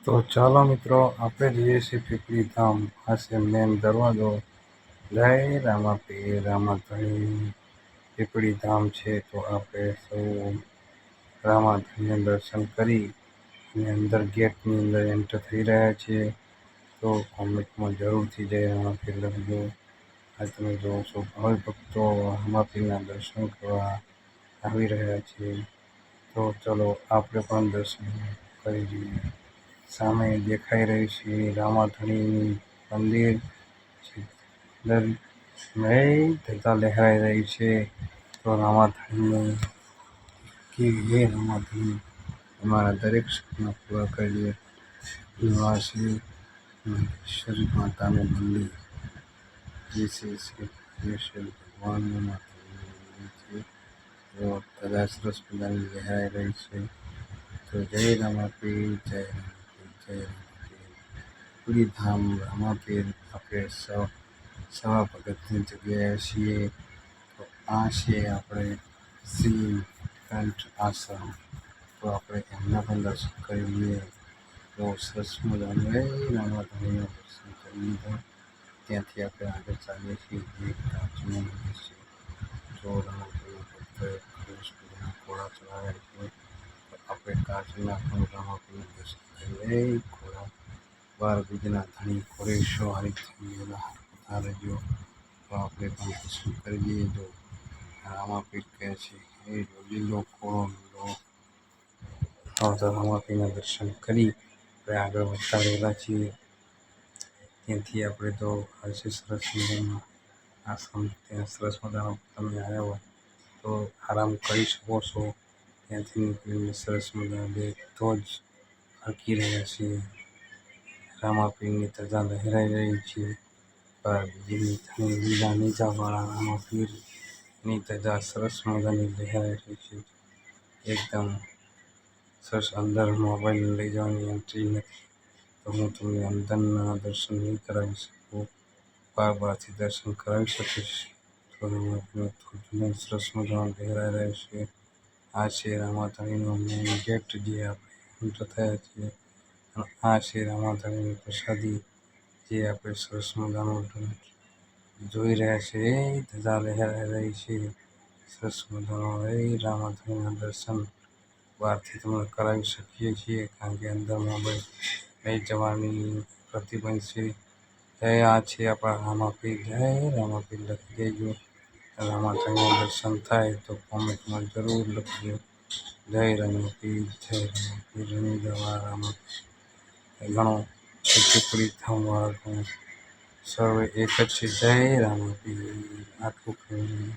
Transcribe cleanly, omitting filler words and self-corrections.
તો ચાલો મિત્રો, આપણે જઈએ છીએ પીપળી ધામ. આ છે મેન દરવાજો. જય રામાપીર રામાધણી. પીપળી ધામ છે તો આપણે સૌ રામાધણીના દર્શન કરી અને અંદર ગેટની અંદર એન્ટર થઈ રહ્યા છીએ. તો કોમેન્ટમાં જરૂરથી જય રામાપીર લખજો. આ તમે જોવો છો ભાવિ ભક્તો રામાપીરના દર્શન કરવા આવી રહ્યા છે. તો ચલો આપણે પણ દર્શન કરી લઈએ. સામે દેખાઈ રહી છે રામાધણીની મંદિર. ધજા લહેરાઈ રહી છે. તો રામાધણીને કે હે રામાધણી, અમારા દરેક સપના પૂરા કરીએ. નિવાસી ઈશ્વરી માતાનું મંદિર જે છે ભગવાનનું માતાનું છે. તો ધજા સરસ મજાની લહેરાઈ રહી છે. તો જય રામાપીર, જય રામાપીર, જય રામાપીર. પીપળી ધામ રામાપીર આપણે સવા ભગતની જગ્યાએ છીએ. તો આ છે આપણે શ્રી કંઠ આશ્રમ. તો આપણે એમના પણ દર્શન કરી લઈએ. તો સરસ મજાનું રામાધણીના દર્શન કરી લીધા. ત્યાંથી આપણે આગળ ચાલીએ છીએ. એક કાચનું મંદિર છે. જો રામાપીરના ભક્તોએ સરસ મજાના ઘોડા ચલાવ્યા છે. તો આપણે કાચના પણ રામાપીરના દર્શન કરીએ. ઘોડા 12 ગજના ધણી ઘોડેશ્વરી રહેજો. તો આપણે પણ દર્શન કરી લઈએ. જો રામાપીર કહે છે એ લીલો ઘોડો લીલો. તો રામાપીરના દર્શન કરી આપણે આગળ વધતા રહેલા છીએ. ત્યાંથી આપણે તો હશે સરસ મજાના આશ્રમ. ત્યાં સરસ મજાનો તમે આવ્યા હોય તો આરામ કરી શકો છો. ત્યાંથી નીકળીને સરસ મજાના બે ધ્વજ ફરકી રહ્યા છીએ. રામાપીરની ધજા લહેરાઈ રહી છે. બીજી લીલા નેજાવાળા રામાપીરની ધજા સરસ મજાની લહેરાઈ રહી છે. એકદમ સરસ. અંદર મોબાઈલ લઈ જવાની એન્ટ્રી નથી, તો હું તમને અંદરના દર્શન નહીં કરાવી શકું. બહારથી દર્શન કરાવી શકીશ. તો રામાપીરનો સરસ મજાનો લહેરાઈ રહ્યો છે. આ છે રામાધણીનો મેન ગેટ જે આપણે એન્ટર થયા છીએ. અને આ છે રામાધણીની પ્રસાદી જે આપણે સરસ મજાનું જોઈ રહ્યા છે. ધજા લહેરાઈ રહી છે. સરસ મજાનો રામાધણીના દર્શન બહારથી તમને કરાવી શકીએ છીએ, કારણ કે અંદર મોબાઈલ લઈ જવાની પ્રતિબંધ છે. આ છે આપણા રામાપીર. જય રામાપીર લખી દેજો. રામાધણીના દર્શન થાય તો કોમેન્ટમાં જરૂર લખજો. જય રામાપીર, જય રામાપીર. રણીગવા રામાપીર ગણો. પીપળી ધામવાળા ગણો. સર્વે એક જ છે. જય રામાપીર. આટલું કહીને